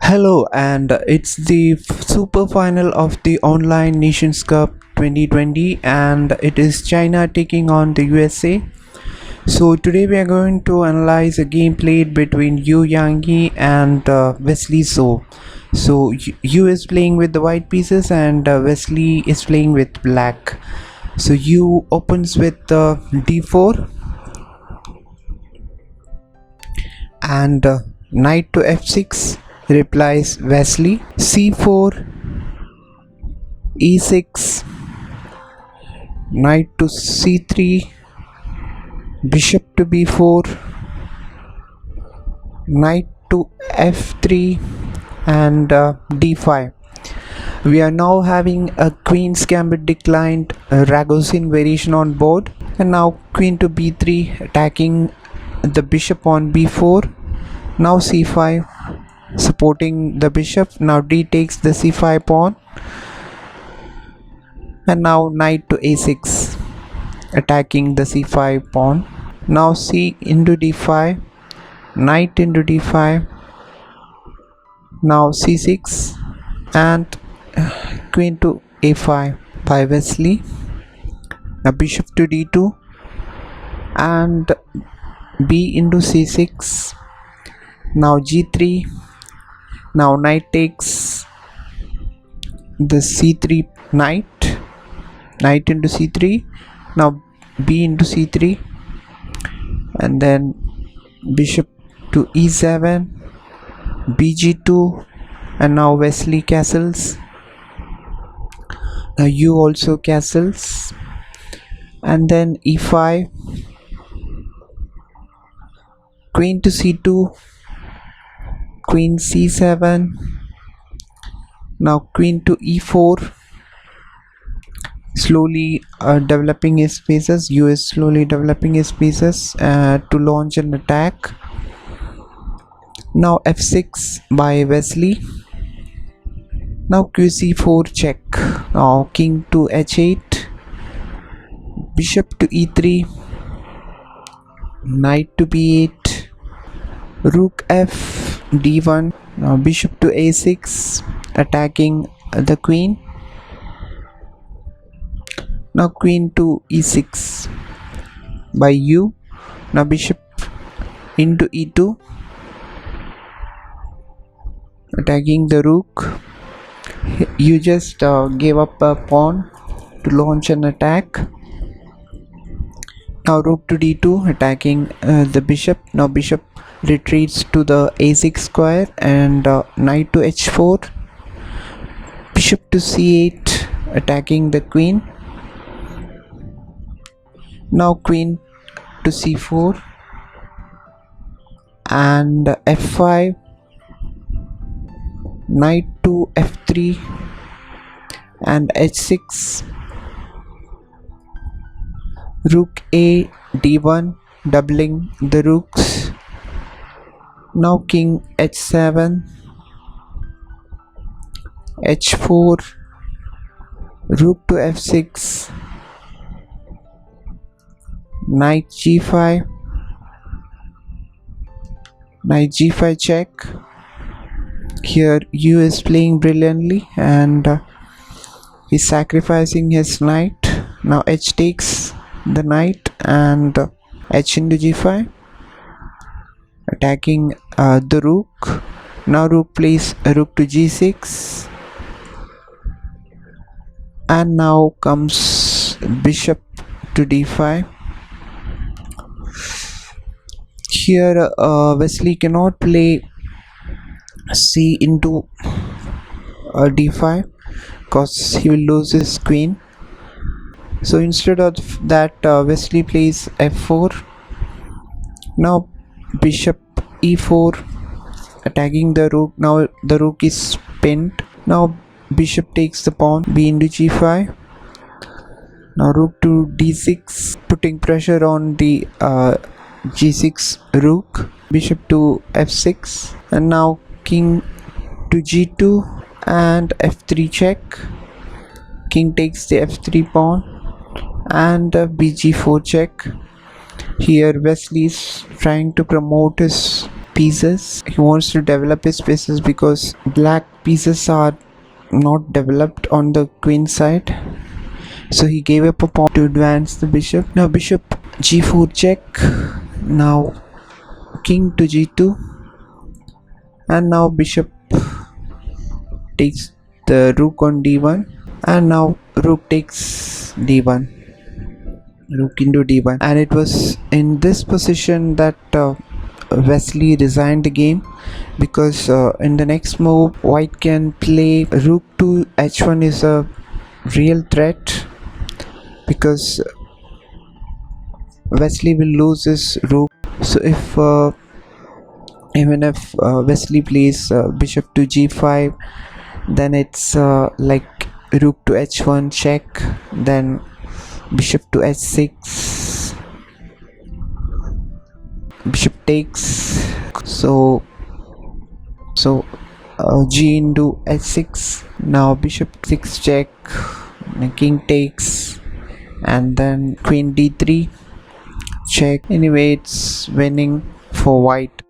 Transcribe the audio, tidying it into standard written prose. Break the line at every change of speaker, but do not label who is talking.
Hello, and it's the super final of the Online Nations Cup 2020, and it is China taking on the USA. So today we are going to analyze a game played between Yangyi and Wesley. So Yu is playing with the white pieces, and Wesley is playing with black. So Yu opens with d4 and knight to f6 replies Wesley. c4, e6, knight to c3, bishop to b4, knight to f3, and d5. We are now having a queen's gambit declined, Ragozin variation on board, and now queen to b3 attacking the bishop on b4. Now c5 supporting the bishop. Now d takes the c5 pawn, and now knight to a6 attacking the c5 pawn. Now c into d5, knight into d5, now c6, and queen to a5 by Wesley. Now bishop to d2 and b into c6, now g3, now knight takes the c3 knight into c3, now b into c3, and then bishop to e7, bg2, and now Wesley castles. Now Yu also castles, and then e5, queen to c2, queen c7, now queen to e4. Slowly developing his pieces. Yu is slowly developing his pieces to launch an attack. Now f6 by Wesley. Now qc4 check. Now king to h8, bishop to e3, knight to b8, rook f d1. Now bishop to a6 attacking the queen. Now queen to e6 by Yu. Now bishop into e2 attacking the rook. You just gave up a pawn to launch an attack. Now rook to d2 attacking the bishop. Now bishop retreats to the a6 square, and knight to h4, bishop to c8 attacking the queen. Now queen to c4 and f5, knight to f3 and h6, rook a d1 doubling the rooks. Now king h7, h4, rook to f6, knight g5, knight g5 check. Here Yu is playing brilliantly, and he's sacrificing his knight. Now h takes the knight, and h into g5 attacking the rook. Now rook plays a rook to g6, and now comes bishop to d5. Here Wesley cannot play c into d5 because he will lose his queen. So instead of that, Wesley plays f4. Now bishop e4 attacking the rook. Now the rook is pinned. Now bishop takes the pawn, b into g5. Now rook to d6 putting pressure on the g6 rook, bishop to f6, and now king to g2 and f3 check. King takes the f3 pawn, and bg4 check. Here Wesley is trying to promote his pieces. He wants to develop his pieces because black pieces are not developed on the queen side. So he gave up a pawn to advance the bishop. Now bishop g4 check. Now king to g2. And now bishop takes the rook on d1. And now rook takes d1. Rook into d1. And it was in this position that Wesley resigned the game, because in the next move white can play rook to h1 is a real threat, because Wesley will lose his rook. So if even if Wesley plays bishop to g5, then it's like rook to h1 check, then bishop to h6, bishop takes, so g into h6. Now bishop 6 check, king takes, and then queen d3 check. Anyway, it's winning for white.